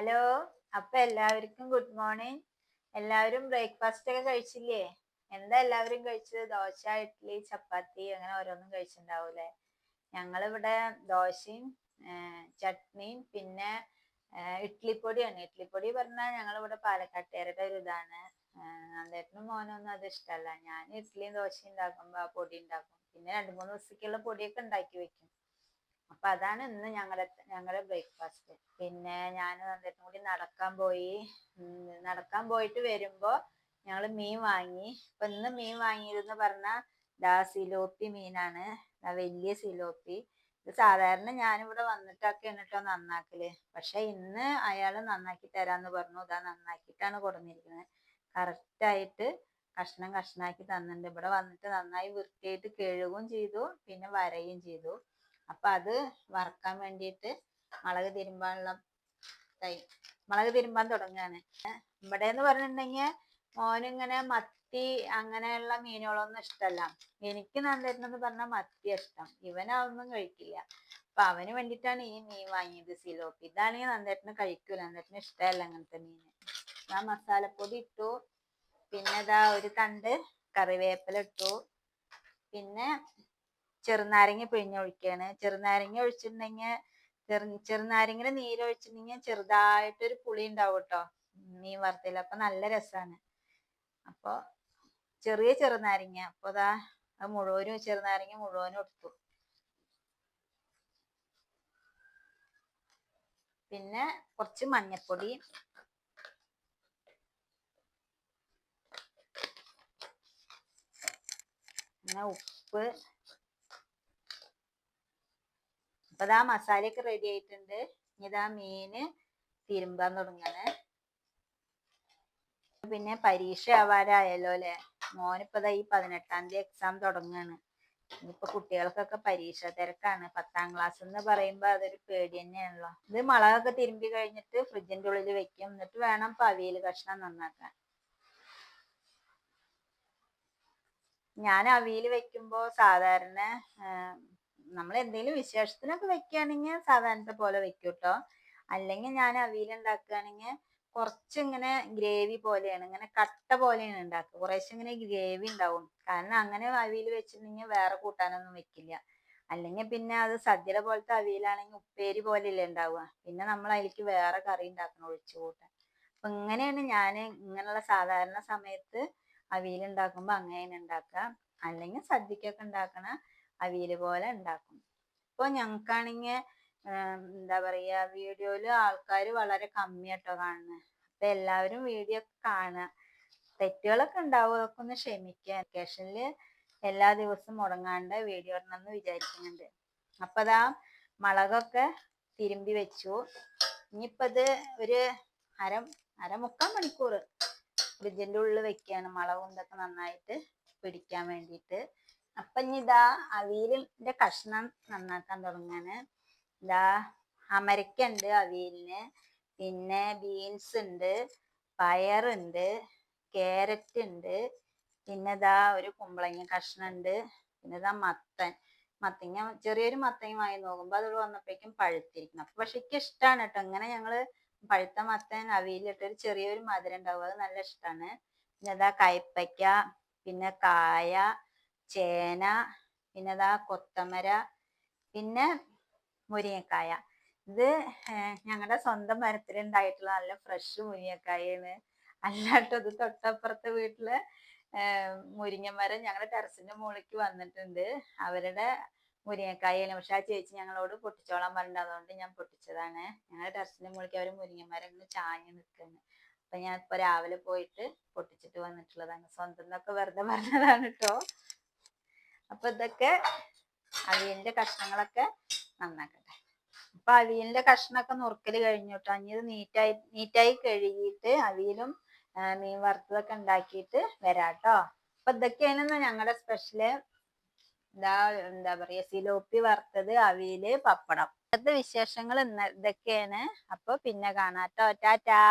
Hello. അപ്പൊ എല്ലാവർക്കും good morning. എല്ലാവരും ബ്രേക്ക്ഫാസ്റ്റ് ഒക്കെ കഴിച്ചില്ലേ? എന്താ എല്ലാവരും കഴിച്ചത്? ദോശ, ഇഡ്ഡലി, ചപ്പാത്തി അങ്ങനെ ഓരോന്നും കഴിച്ചിട്ടുണ്ടാവൂലേ? ഞങ്ങളിവിടെ ദോശയും ചട്നിയും പിന്നെ ഇഡ്ഡലിപ്പൊടിയാണ്. ഇഡ്ഡലിപ്പൊടി പറഞ്ഞാൽ ഞങ്ങളിവിടെ പാലക്കാട്ടുകാരുടെ ഒരു ഇതാണ്. നന്ദേട്ടനും മോനൊന്നും അത് ഇഷ്ടമല്ല. ഞാൻ ഇഡ്ഡലിയും ദോശയും ഉണ്ടാക്കുമ്പോ ആ പൊടി ഉണ്ടാക്കും. പിന്നെ 2-3 ദിവസത്തേക്കുള്ള പൊടിയൊക്കെ ഉണ്ടാക്കി വെക്കും. അപ്പൊ അതാണ് ഇന്ന് ഞങ്ങളുടെ ബ്രേക്ക്ഫാസ്റ്റ്. പിന്നെ ഞാൻ നന്ദേട്ടനും കൂടി നടക്കാൻ പോയി. നടക്കാൻ പോയിട്ട് വരുമ്പോ ഞങ്ങള് മീൻ വാങ്ങി. അപ്പൊ ഇന്ന് മീൻ വാങ്ങിയതെന്ന് പറഞ്ഞാൽ സിലോപ്പി മീനാണ്. വലിയ സിലോപ്പി. ഇത് സാധാരണ ഞാനിവിടെ വന്നിട്ടൊക്കെയാണ് കേട്ടോ നന്നാക്കല്. പക്ഷെ ഇന്ന് അയാള് നന്നാക്കി തരാന്ന് പറഞ്ഞു. ഇതാ നന്നാക്കിയിട്ടാണ് കൊടുന്നിരിക്കുന്നത്. കറക്റ്റ് ആയിട്ട് കഷ്ണം കഷ്ണാക്കി തന്നിട്ടുണ്ട്. ഇവിടെ വന്നിട്ട് നന്നായി വൃത്തിയായിട്ട് കഴുകുകയും ചെയ്തു, പിന്നെ വരയും ചെയ്തു. അപ്പൊ അത് വറക്കാൻ വേണ്ടിയിട്ട് മുളക് തിരുമ്പാൻ തുടങ്ങുകയാണ്. ഇവിടെ എന്ന് പറഞ്ഞിട്ടുണ്ടെങ്കിൽ മോനിങ്ങനെ മത്തി അങ്ങനെയുള്ള മീനുകളൊന്നും ഇഷ്ടമല്ല. എനിക്ക് നന്നായിരുന്നെന്ന് പറഞ്ഞാൽ മത്തി ഇഷ്ടം. ഇവനതൊന്നും കഴിക്കില്ല. അപ്പൊ അവന് വേണ്ടിയിട്ടാണ് ഈ മീൻ വാങ്ങിയത്, സിലോപ്പി. ഇതാണെങ്കിൽ നന്നായിട്ടിന് കഴിക്കൂല, നന്നായിട്ടിന് ഇഷ്ടമല്ല അങ്ങനത്തെ മീൻ. ആ മസാലപ്പൊടി ഇട്ടു, പിന്നെ ഇതാ ഒരു തണ്ട് കറിവേപ്പില ഇട്ടു, പിന്നെ ചെറുനാരങ്ങ പിഴിഞ്ഞൊഴിക്കുകയാണ്. ചെറുനാരങ്ങ ഒഴിച്ചിട്ടുണ്ടെങ്കിൽ ചെറുനാരങ്ങയുടെ നീരൊഴിച്ചിട്ടുണ്ടെങ്കിൽ ചെറുതായിട്ടൊരു പുളി ഉണ്ടാവും കേട്ടോ മീൻ വറുത്തതിൽ. അപ്പൊ നല്ല രസമാണ്. അപ്പൊ ചെറിയ ചെറുനാരങ്ങ. അപ്പൊ അതാ മുഴുവനും ചെറുനാരങ്ങ മുഴുവനും എടുത്തു. പിന്നെ കുറച്ച് മഞ്ഞൾപ്പൊടി, പിന്നെ ഉപ്പ്. അപ്പൊ ഇതാ മസാലയൊക്കെ റെഡി ആയിട്ടുണ്ട്. ഇതാ മീന് തിരുമ്പാൻ തുടങ്ങാണ്. പിന്നെ പരീക്ഷ ആവാറായല്ലോ അല്ലെ? മോനിപ്പതാ ഈ 18-ാം തീയതി എക്സാം തുടങ്ങാണ്. ഇനിയിപ്പൊ കുട്ടികൾക്കൊക്കെ പരീക്ഷ തിരക്കാണ്. 10ാം ക്ലാസ് എന്ന് പറയുമ്പോ അതൊരു പേടി തന്നെയാണല്ലോ. ഇത് മുളകൊക്കെ തിരുമ്പി കഴിഞ്ഞിട്ട് ഫ്രിഡ്ജിന്റെ ഉള്ളിൽ വെക്കും. എന്നിട്ട് വേണം അവിയൽ കഷ്ണം നന്നാക്കാൻ. ഞാൻ അവിയൽ വെക്കുമ്പോ സാധാരണ നമ്മൾ എന്തെങ്കിലും വിശേഷത്തിനൊക്കെ വെക്കുകയാണെങ്കിൽ സാധാരണത്തെ പോലെ വെക്കൂട്ടോ. അല്ലെങ്കിൽ ഞാൻ അവിയൽ ഉണ്ടാക്കുകയാണെങ്കിൽ കുറച്ചിങ്ങനെ ഗ്രേവി പോലെയാണ്, ഇങ്ങനെ കട്ട പോലെയാണ് ഉണ്ടാക്കുക. കുറേശ്ശെ ഇങ്ങനെ ഗ്രേവി ഉണ്ടാവും. കാരണം അങ്ങനെ അവിയൽ വെച്ചിട്ടുണ്ടെങ്കിൽ വേറെ കൂട്ടാനൊന്നും വെക്കില്ല. അല്ലെങ്കിൽ പിന്നെ അത് സദ്യയുടെ പോലത്തെ അവിയലാണെങ്കിൽ ഉപ്പേരി പോലെയല്ലേ ഉണ്ടാവുക. പിന്നെ നമ്മൾ അതിലേക്ക് വേറെ കറി ഉണ്ടാക്കണം, ഒഴിച്ചു കൂട്ടാൻ. അപ്പൊ ഇങ്ങനെയാണ് ഞാൻ ഇങ്ങനെയുള്ള സാധാരണ സമയത്ത് അവിയൽ ഉണ്ടാക്കുമ്പോ അങ്ങനെയാണ് ഉണ്ടാക്കുക. അല്ലെങ്കിൽ സദ്യക്കൊക്കെ ഉണ്ടാക്കണ അവിയൽ പോലെ ഉണ്ടാക്കും. ഇപ്പൊ ഞങ്ങൾക്കാണെങ്കിൽ എന്താ പറയാ, വീഡിയോയില് ആൾക്കാർ വളരെ കമ്മിയാട്ടോ കാണുന്നത്. അപ്പൊ എല്ലാവരും വീഡിയോ ഒക്കെ കാണുക. തെറ്റുകളൊക്കെ ഉണ്ടാവും, അതൊക്കെ ഒന്ന് ക്ഷമിക്കുക. വെക്കേഷനില് എല്ലാ ദിവസവും മുടങ്ങാണ്ട് വീഡിയോ ഇടണമെന്ന് വിചാരിക്കുന്നുണ്ട്. അപ്പൊ അതാ മുളകൊക്കെ തിരുമ്പി വെച്ചു. ഇനിയിപ്പോ ഇത് ഒരു അരമുക്കാൽ മണിക്കൂർ ഫ്രിഡ്ജിന്റെ ഉള്ളിൽ വെക്കുകയാണ്, മുളകും ഇതൊക്കെ നന്നായിട്ട് പിടിക്കാൻ വേണ്ടിയിട്ട്. അപ്പൊ ഇനി ഇതാ അവിയലിന്റെ കഷ്ണം നന്നാക്കാൻ തുടങ്ങാണ്. ഇതാ അമരക്കുണ്ട് അവിയലിന്, പിന്നെ ബീൻസ് ഉണ്ട്, പയറുണ്ട്, ക്യാരറ്റ് ഉണ്ട്, പിന്നെ ഇതാ ഒരു കുമ്പളങ്ങ കഷ്ണം ഉണ്ട്, പിന്നെ ഇതാ മത്തങ്ങ ചെറിയൊരു മത്തങ്ങ വാങ്ങി നോക്കുമ്പോ അത് വന്നപ്പോഴേക്കും പഴുത്തിരിക്കുന്നു. അപ്പൊ പക്ഷെ എനിക്ക് ഇഷ്ടമാണ് കേട്ടോ ഇങ്ങനെ ഞങ്ങള് പഴുത്ത മത്തൻ അവിയലിട്ടൊരു ചെറിയൊരു മധുരം ഉണ്ടാവും, അത് നല്ല ഇഷ്ടമാണ്. പിന്നെ ഇതാ കയ്പ്പയ്ക്ക, പിന്നെ കായ, ചേന, പിന്നെ ഇതാ കൊത്തമര, പിന്നെ മുരിങ്ങക്കായ. ഇത് ഞങ്ങളുടെ സ്വന്തം മരത്തിലുണ്ടായിട്ടുള്ള നല്ല ഫ്രഷ് മുരിങ്ങക്കായാണ്. അല്ലാട്ടോ ഇത് തൊട്ടപ്പുറത്തെ വീട്ടില് മുരിങ്ങമരം ഞങ്ങളുടെ ടെറസിന്റെ മുകളിലേക്ക് വന്നിട്ടുണ്ട്. അവരുടെ മുരിങ്ങക്കായാണ്. പക്ഷെ ആ ചേച്ചി ഞങ്ങളോട് പൊട്ടിച്ചോളാൻ പറഞ്ഞത്, അതുകൊണ്ട് ഞാൻ പൊട്ടിച്ചതാണ്. ഞങ്ങളുടെ ടെറസിന്റെ മുകളിലേക്ക് അവർ മുരിങ്ങമരം ഇങ്ങനെ ചാഞ്ഞ് നിൽക്കുന്നു. അപ്പൊ ഞാൻ ഇപ്പൊ രാവിലെ പോയിട്ട് പൊട്ടിച്ചിട്ട് വന്നിട്ടുള്ളതാണ്. സ്വന്തം എന്നൊക്കെ വെറുതെ പറഞ്ഞതാണ് കേട്ടോ. അപ്പൊ ഇതൊക്കെ അവിയലിന്റെ കഷ്ണങ്ങളൊക്കെ നന്നാക്കട്ടെ. അപ്പൊ അവിയലിന്റെ കഷ്ണമൊക്കെ നുറുക്കല് കഴിഞ്ഞു കേട്ടോ. ഇനി ഇത് നീറ്റായി കഴുകിയിട്ട് അവിയലും മീൻ വറുത്തതൊക്കെ ഉണ്ടാക്കിയിട്ട് വരാട്ടോ. അപ്പൊ ഇതൊക്കെയാണ് ഞങ്ങളുടെ സ്പെഷ്യല്. എന്താ പറയാ, സിലോപ്പി വറുത്തത്, അവിയല്, പപ്പടം. ഇന്നത്തെ വിശേഷങ്ങൾ ഇതൊക്കെയാണ്. അപ്പൊ പിന്നെ കാണാട്ടോ. ടാറ്റാ.